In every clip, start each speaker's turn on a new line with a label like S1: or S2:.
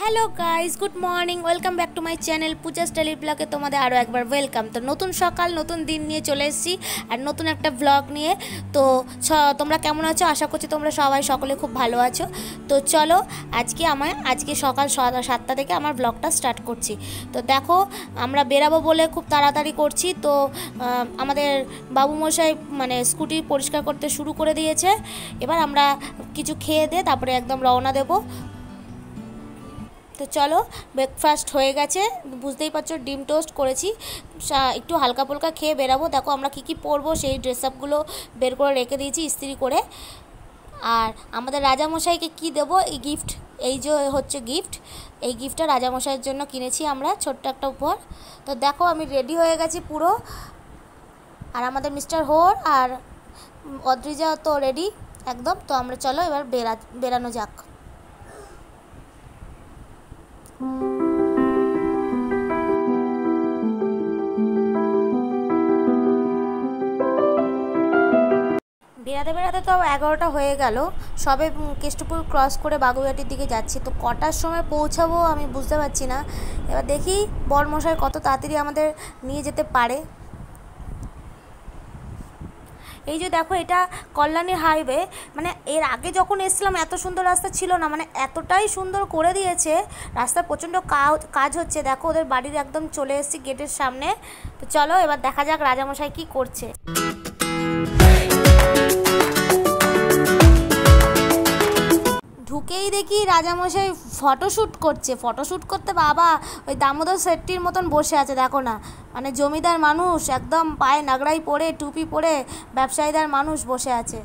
S1: Hello guys, good morning, welcome back to my channel Puja style ব্লগে তোমাদের আরও একবার ওয়েলকাম। তো নতুন সকাল, নতুন দিন নিয়ে চলে এসেছি আর নতুন একটা ব্লগ নিয়ে। তো তোমরা কেমন আছো? আশা করছি তোমরা সকলে খুব ভালো আছো। তো চলো আজকে সকাল 7টা থেকে আমার ব্লগটা স্টার্ট করছি। তো দেখো, আমরা বেরাবো বলে খুব তাড়াতাড়ি করছি। তো আমাদের বাবুমশাই স্কুটি পরিষ্কার করতে শুরু করে দিয়েছে। এবার আমরা কিছু খেয়ে দিয়ে তারপরে একদম রওনা দেবো। তো চলো, ব্রেকফাস্ট হয়ে গেছে, বুঝতেই পারছো ডিম টোস্ট করেছি, একটু হালকা ফুলকা খেয়ে বেরাবো। দেখো আমরা কী পরবো সেই ড্রেস আপগুলো বের করে রেখে দিয়েছি ইস্ত্রি করে। আর আমাদের রাজামশাইকে কি দেবো, এই গিফট, এই যে হচ্ছে গিফট, এই গিফটটা রাজামশাইয়ের জন্য কিনেছি আমরা, ছোট্ট একটা উপহার। তো দেখো আমি রেডি হয়ে গেছি পুরো, আর আমাদের মিস্টার হোর আর অদ্রিজা তো রেডি একদম। তো আমরা চলো এবার বেরানো যাক। বেড়াতে তো 11টা হয়ে গেল, সবে কেষ্টপুর ক্রস করে বাগুইআটির দিকে যাচ্ছি। তো কটার সময় পৌঁছাবো আমি বুঝতে পারছি না। এবার দেখি বরমশাই কত তাড়াতাড়ি আমাদের নিয়ে যেতে পারে। এই যে দেখো, এটা কল্যাণী হাইওয়ে, এর আগে যখন এসেছিলাম এত সুন্দর রাস্তা ছিল না, এতটাই সুন্দর করে দিয়েছে। রাস্তায় প্রচণ্ড কাজ হচ্ছে। দেখো ওদের বাড়ির একদম চলে এসেছি গেটের সামনে। তো চলো এবার দেখা যাক রাজামশাই কি করছে। ঢুকেই দেখি রাজামশাই ফটোশ্যুট করতে বাবা ওই দামোদর শেট্টির মতন বসে আছে। দেখো না, জমিদার মানুষ, একদম পায়ে নাগড়াই পরে টুপি পরে ব্যবসায়ীদার মানুষ বসে আছে।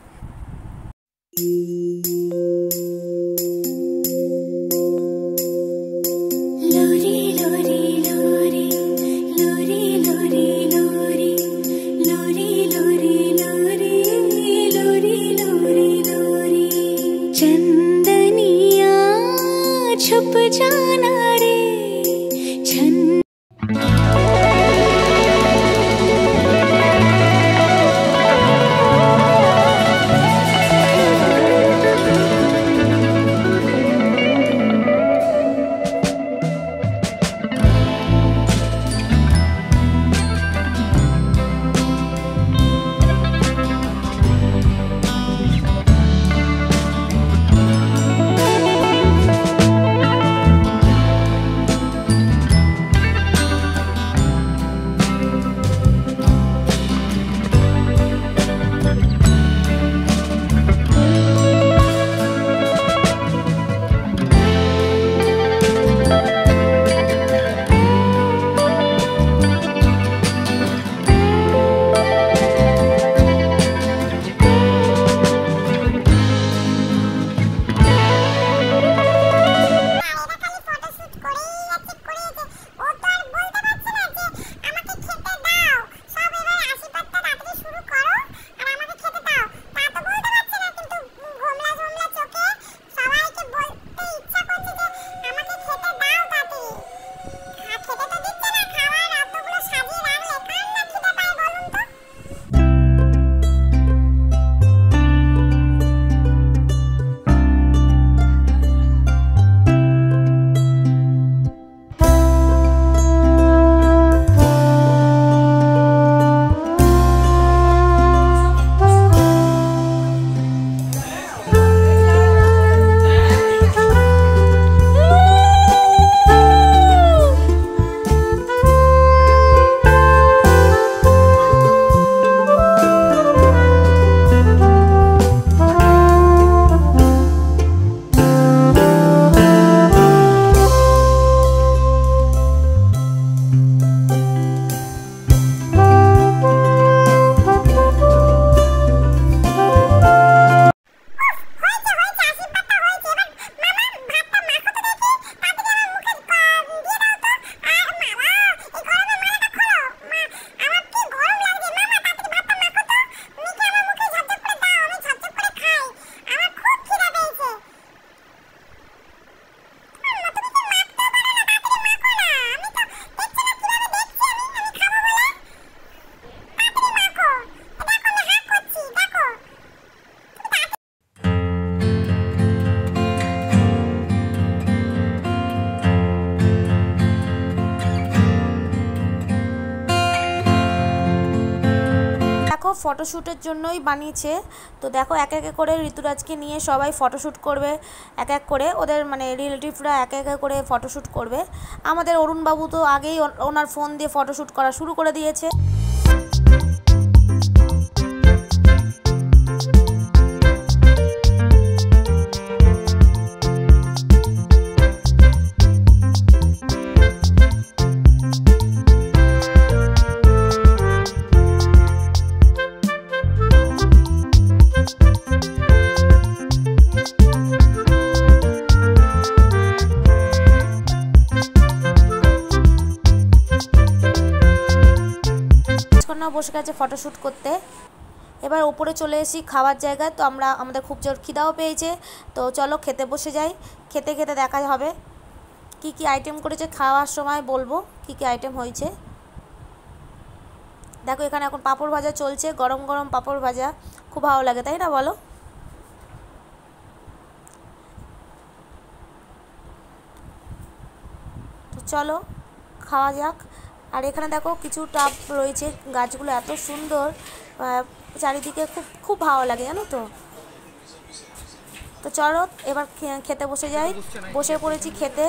S2: छुप जाना रे छन।
S1: দেখো ফটোশ্যুটের জন্যই বানিয়েছে। তো দেখো এক এক করে ঋতুরাজকে নিয়ে সবাই ফটোশ্যুট করবে, এক এক করে ওদের মানে রিলেটিভরা এক এক করে ফটোশ্যুট করবে। আমাদের অরুণবাবু তো আগেই ওনার ফোন দিয়ে ফটোশ্যুট করা শুরু করে দিয়েছে। বসে গেছে ফটোশ্যুট করতে। এবার উপরে চলে এসেছি খাওয়ার জায়গায়। তো আমাদের খুব জোর খিদাও পেয়েছে, তো চলো খেতে বসে যাই। খেতে খেতে দেখা হবে কি কি আইটেম করেছে, খাওয়ার সময় বলবো কি কি আইটেম হয়েছে। দেখো এখানে এখন পাঁপড় ভাজা চলছে, গরম গরম পাঁপড় ভাজা খুব ভালো লাগে, তাই না বলো? তো চলো খাওয়া যাক। আর এখানে দেখো কিছু টাব রয়েছে, গাছগুলো এত সুন্দর, চারিদিকে খুব খুব ভালো লাগে জানো তো। তো চলো এবার খেতে বসে যাই। বসে পড়েছি খেতে।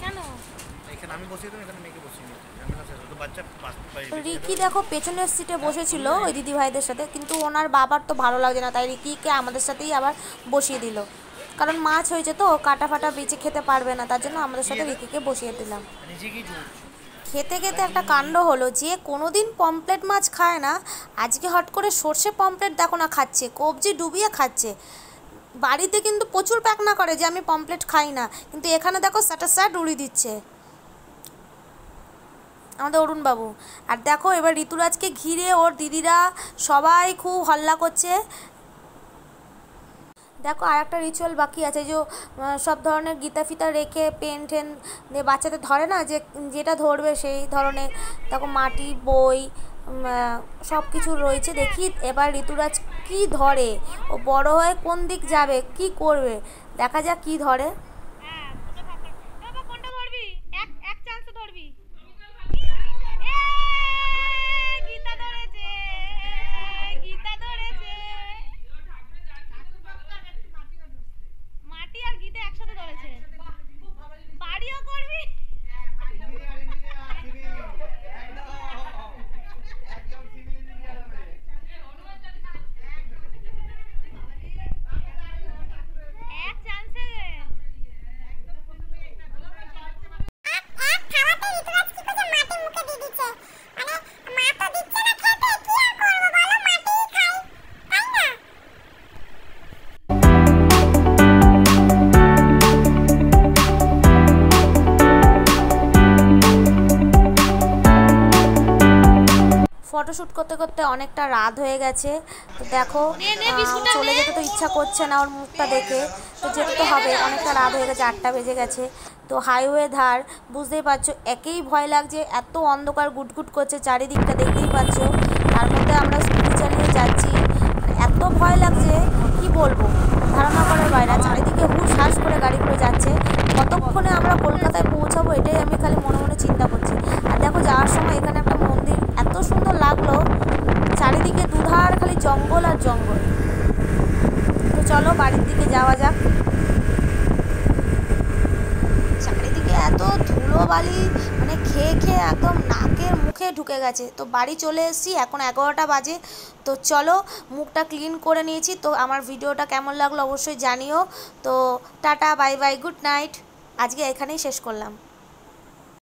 S1: কেন রিকি দেখো পেছনের সিটে বসেছিল ওই দিদি ভাইদের সাথে, কিন্তু ওনার বাবার তো ভালো লাগছে না, তাই রিকিকে আমাদের সাথেই আবার বসিয়ে দিল। কারণ মাছ হয়েছে তো কাটা ফাটা বেঁচে খেতে পারবে না, তার জন্য আমাদের সাথে রিকিকে বসিয়ে দিলাম। খেতে খেতে একটা কাণ্ড হলো, যে কোনোদিন পমপ্লেট মাছ খায় না, আজকে হট করে সর্ষে পমপ্লেট দেখো না খাচ্ছে, কবজি ডুবিয়ে খাচ্ছে। বাড়িতে কিন্তু প্রচুর প্যাকনা করে যে আমি পমপ্লেট খাই না, কিন্তু এখানে দেখো স্যাটাস্যাট উড়িয়ে দিচ্ছে আমাদের অরুণবাবু। আর দেখো এবার ঋতুরাজকে ঘিরে ওর দিদিরা সবাই খুব হল্লা করছে। দেখো আর একটা রিচুয়াল বাকি আছে, যে সব ধরনের গীতা ফিতা রেখে পেন টেন দিয়ে বাচ্চাদের ধরে না, যে যেটা ধরবে সেই ধরনের। দেখো মাটি বই সব কিছু রয়েছে। দেখি এবার ঋতুরাজ কি ধরে, ও বড় হয়ে কোন দিক যাবে, কি করবে, দেখা যাক কি ধরে। ফটোশ্যুট করতে করতে অনেকটা রাত হয়ে গেছে। তো দেখো চলে যেতে তো ইচ্ছা করছে না ওর মুখটা দেখে, তো যেতে তো হবে, অনেকটা রাত হয়ে গেছে, 8টা বেজে গেছে। তো হাইওয়ে ধার, বুঝতেই পারছো একেই ভয় লাগছে, এত অন্ধকার গুটগুট করছে চারিদিকটা, দেখতেই পাচ্ছ। তার মধ্যে আমরা স্কুটি চালিয়ে যাচ্ছি, এত ভয় লাগছে কি বলবো, ধারণা করার বাইরে। চারিদিকে হুশ করে গাড়িগুলো যাচ্ছে, কতক্ষণে আমরা কলকাতায় পৌঁছাবো এটাই আমি খালি মনে মনে চিন্তা করছি। আর দেখো যাওয়ার সময় এখানে একটা মন্দির এত সুন্দর লাগলো, চারিদিকে দুধার খালি জঙ্গল আর জঙ্গল। তো চলো বাড়ির দিকে যাওয়া যাক। চারিদিকে এত ধুলো বালি, মানে খেয়ে খেয়ে একদম নাকের মুখে ঢুকে গেছে। তো বাড়ি চলে এসেছি, এখন 11টা বাজে। তো চলো মুখটা ক্লিন করে নিয়েছি। তো আমার ভিডিওটা কেমন লাগলো অবশ্যই জানিও। তো tata, bye bye, good night. আজকে এখানেই শেষ করলাম।